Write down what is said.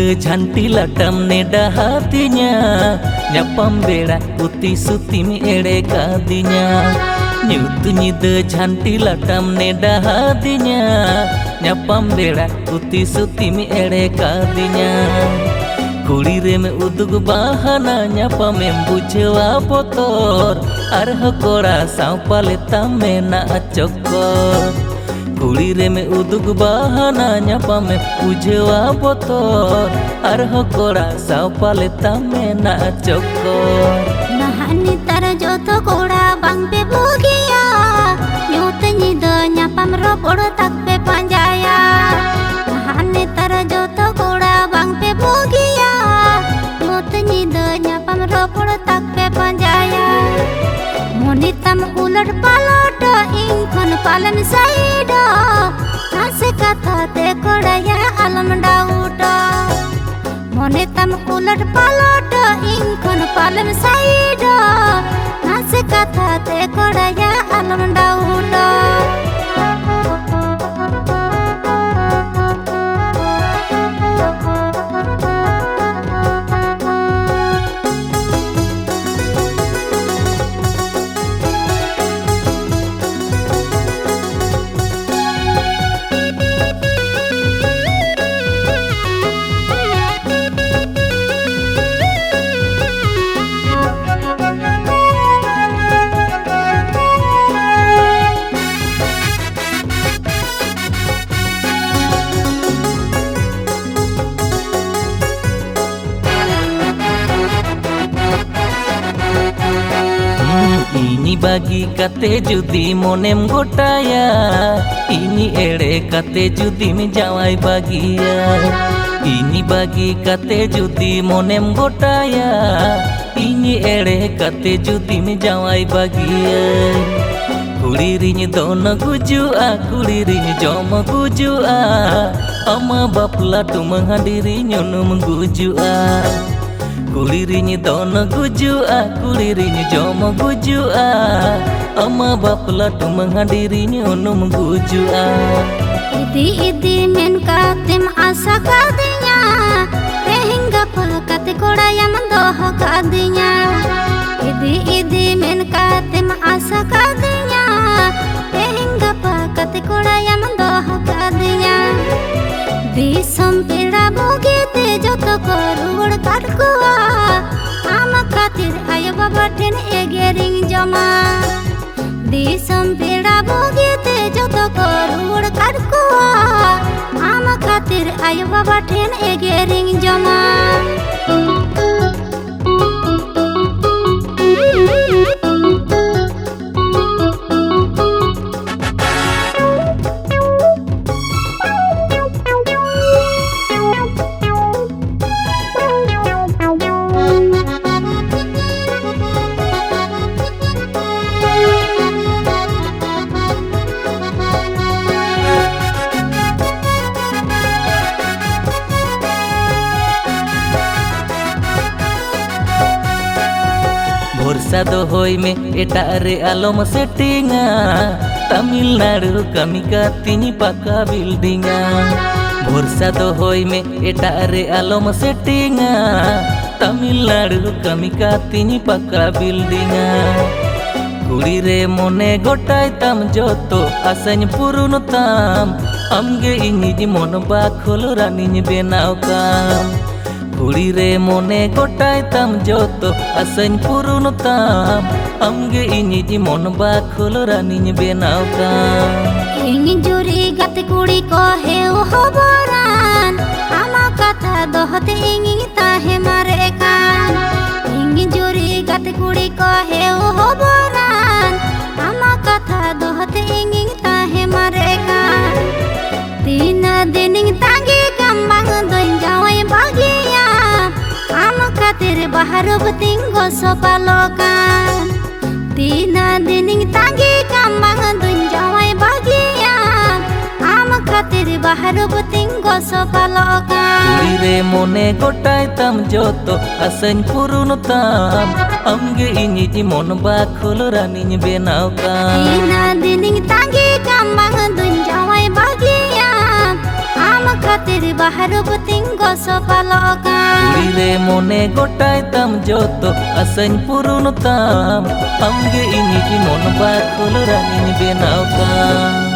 nyida jhanti latam neda hatinya nyapam beda uti sutim ere kadinya nyutu nyida jhanti latam neda hatinya nyapam beda uti sutim ere kadinya kuri rem udug bahana nyapamem bujhewa botor arha kora saw pale tamena chokor kuri rem udug bahana nyapamem bujhewa botor arha kora saw pale tamena chokor nahani tar joto kora bang pe bogia nyut nyida nyapam ropor tak pe panjaya nahani tar joto kora bang pe bogia nyida nyapam ropor tak pe panjaya monitam ulat palat ingkon palam saida nase katha te kodaya alam dauda monitam ulat palat ingkon palam saida nase katha te kodaya alam dauda ini bagi kate judi monem gotaya ini ere kate judi me jawai bagia ini bagi kate judi monem gotaya ini ere kate judi me jawai bagia kuri riñ don gujua kuri riñ jom gujua ama bapla tum hadiri nyonum gujua kuri riñ don gujua kuri riñ jom gujua ama bapla tum hadiri nyonum gujua idi idi men katem asa kadinya tehingga pakate koda yang doh kadinya idi idi men katem asa kadinya tehingga pakate koda yang doh kadinya disam peda bogete joto korur kadkuwa ama katir ayo baba ten egering jama disam peda bogete joto korur kadkuwa ama katir ayo baba ten egering jama भरोसा दो होई में एटा रे आलम सेटिंगा तमिलनाडु कमी का तीनी पक्का बिल्डिंगा भरोसा दो होई में एटा रे आलम सेटिंगा तमिलनाडु कमी का तीनी पक्का बिल्डिंगा कुड़ी रे मोने गोटाय तम जोतो आसन पुरुन ताम आमगे इनिज मन बाखोल रानिज बेनाव काम कुड़ी रे मोने गोटाय तम जोतो आसन पुरुन ताम आमगे इनिज मन बाखोल रानिज बेनाव काम इन जुरी गत कुड़ी को हे हबरान आमा कथा दोहते इंगी ताहे मारे कान इन जुरी गत कुड़ी को हे हबरान आमा कथा दोहते इंगी ताहे मारे कान तीन दिन तांगे कम्बांग दोइन जावई बागिया आमा खातिर बाहर बतिंगो सोपालोकान तीन दिन तांगे कम्बांग दोइन जावई बागिया आमा खातिर बाहर बतिंगो सोपालोकान कुड़ी रे मोने गोटाय तम जोतो आसन पुरुन ताम आमगे इनिज मन बाखोल रानिज बेनाव काम तीन दिन तांगे कम्बांग दोइन जावई बागिया आमा খাতির বাহার বতিং গসপালকান কুড়ি রে মনে গোটাইতাম যত আসাইন পূরণতাম আমগে ইনি মন বাকুল রানী বেনাওতাম